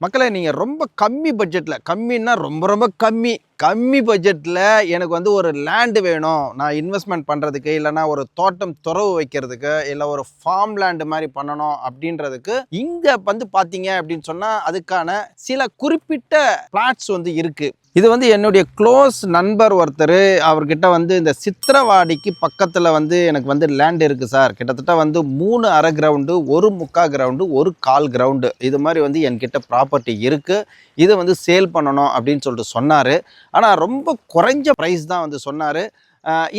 மக்களே நீங்க ரொம்ப கம்மி பட்ஜெட்ல கம்மின்னா ரொம்ப ரொம்ப கம்மி பட்ஜெட்ல எனக்கு வந்து ஒரு லேண்ட் வேணும். நான் இன்வெஸ்ட்மென்ட் பண்றதுக்கு, இல்லன்னா ஒரு தோட்டம் துறவு வைக்கிறதுக்கு, இல்ல ஒரு ஃபார்ம் லேண்ட் மாரி பண்ணணும் அப்படின்றதுக்கு, இங்க வந்து பார்த்தீங்க அப்படின்னு சொன்னா, அதுக்கான சில குறிப்பிட்ட பிளாட்ஸ் வந்து இருக்கு. இது வந்து என்னுடைய க்ளோஸ் நண்பர் ஒருத்தர், அவர்கிட்ட வந்து இந்த சித்திரவாடிக்கு பக்கத்தில் வந்து எனக்கு வந்து லேண்ட் இருக்குது சார். கிட்டத்தட்ட வந்து 3 அரை கிரவுண்டு, 1 முக்கால் கிரவுண்டு, 1 கால் கிரவுண்டு இது மாதிரி வந்து என்கிட்ட ப்ராப்பர்ட்டி இருக்குது. இதை வந்து சேல் பண்ணணும் அப்படின்னு சொல்லிட்டு சொன்னார். ஆனால் ரொம்ப குறைஞ்ச ப்ரைஸ் தான் வந்து சொன்னார்.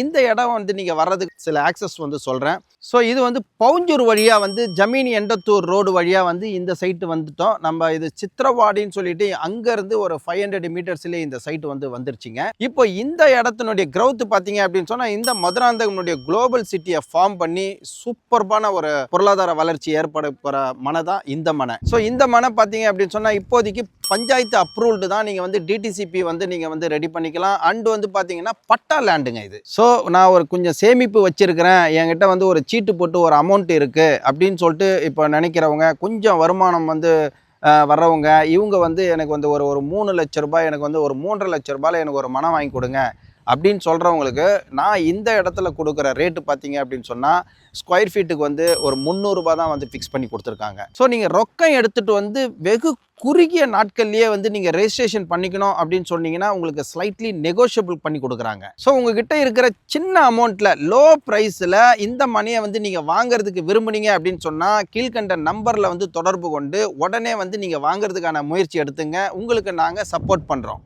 இந்த இடம் வந்து நீங்கள் வர்றதுக்கு சில ஆக்சஸ் வந்து சொல்கிறேன். ஸோ இது வந்து பவுஞ்சூர் வழியாக வந்து ஜமீன் எண்டத்தூர் ரோடு வழியாக வந்து இந்த சைட்டு வந்துட்டோம். நம்ம இது சித்திரவாடின்னு சொல்லிட்டு அங்கேருந்து ஒரு 500 மீட்டர்ஸ்லேயே இந்த சைட்டு வந்து வந்துருச்சுங்க. இப்போ இந்த இடத்தினுடைய க்ரௌத் பார்த்தீங்க அப்படின்னு சொன்னால், இந்த மதுராந்தகனுடைய குளோபல் சிட்டியை ஃபார்ம் பண்ணி சூப்பர்பான ஒரு பொருளாதார வளர்ச்சி ஏற்பட போகிற மனை தான் இந்த மனை. ஸோ இந்த மனை பார்த்தீங்க அப்படின்னு சொன்னால், இப்போதைக்கு பஞ்சாயத்து அப்ரூவ்டு தான். நீங்கள் வந்து டிடிசிபி வந்து நீங்கள் வந்து ரெடி பண்ணிக்கலாம். அண்டு வந்து பார்த்தீங்கன்னா பட்டா லேண்டுங்க இது. ஸோ நான் ஒரு கொஞ்சம் சேமிப்பு வச்சிருக்கிறேன், என்கிட்ட வந்து ஒரு சீட்டு போட்டு ஒரு அமௌண்ட் இருக்குது அப்படின்னு சொல்லிட்டு இப்போ நினைக்கிறவங்க, கொஞ்சம் வருமானம் வந்து வர்றவங்க, இவங்க வந்து எனக்கு வந்து ஒரு 3 லட்ச ரூபாய், எனக்கு வந்து ஒரு 3.5 லட்ச ரூபாயில் எனக்கு ஒரு மனம் வாங்கி கொடுங்க அப்படின்னு சொல்கிறவங்களுக்கு நான் இந்த இடத்துல கொடுக்குற ரேட்டு பார்த்தீங்க அப்படின்னு சொன்னால், ஸ்கொயர் ஃபீட்டுக்கு வந்து ஒரு 300 ரூபாய் தான் வந்து ஃபிக்ஸ் பண்ணி கொடுத்துருக்காங்க. ஸோ நீங்கள் ரொக்கம் எடுத்துகிட்டு வந்து வெகு குறுகிய நாட்கள்லேயே வந்து நீங்கள் ரெஜிஸ்ட்ரேஷன் பண்ணிக்கணும் அப்படின்னு சொன்னீங்கன்னா, உங்களுக்கு ஸ்லைட்லி நெகோஷியபிள் பண்ணி கொடுக்குறாங்க. ஸோ உங்ககிட்ட இருக்கிற சின்ன அமௌண்ட்டில் லோ ப்ரைஸில் இந்த மணியை வந்து நீங்கள் வாங்குறதுக்கு விரும்புனீங்க அப்படின்னு சொன்னால், கீழ்கண்ட நம்பரில் வந்து தொடர்பு கொண்டு உடனே வந்து நீங்கள் வாங்குறதுக்கான முயற்சி எடுத்துங்க. உங்களுக்கு நாங்கள் சப்போர்ட் பண்ணுறோம்.